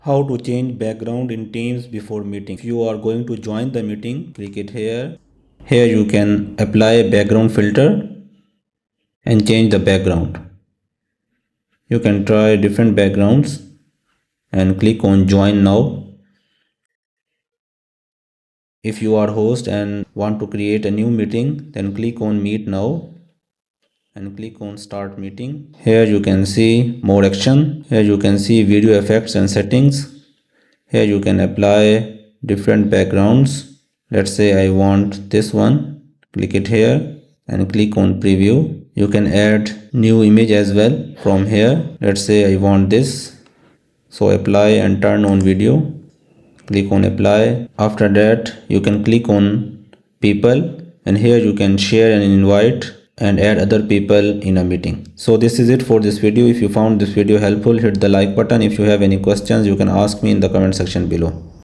How to change background in Teams before meeting. If you are going to join the meeting, click it here. Here you can apply background filter and change the background. You can try different backgrounds and click on join now. If you are host and want to create a new meeting, then click on meet now and click on start meeting. Here you can see more action. Here you can see video effects and settings. Here you can apply different backgrounds. Let's say I want this one. Click it here and click on preview. You can add new image as well from here. Let's say I want this. So apply and turn on video. Click on apply. After that you can click on people and here you can share and invite and add other people in a meeting. So this is it for this video. If you found this video helpful, hit the like button. If you have any questions, you can ask me in the comment section below.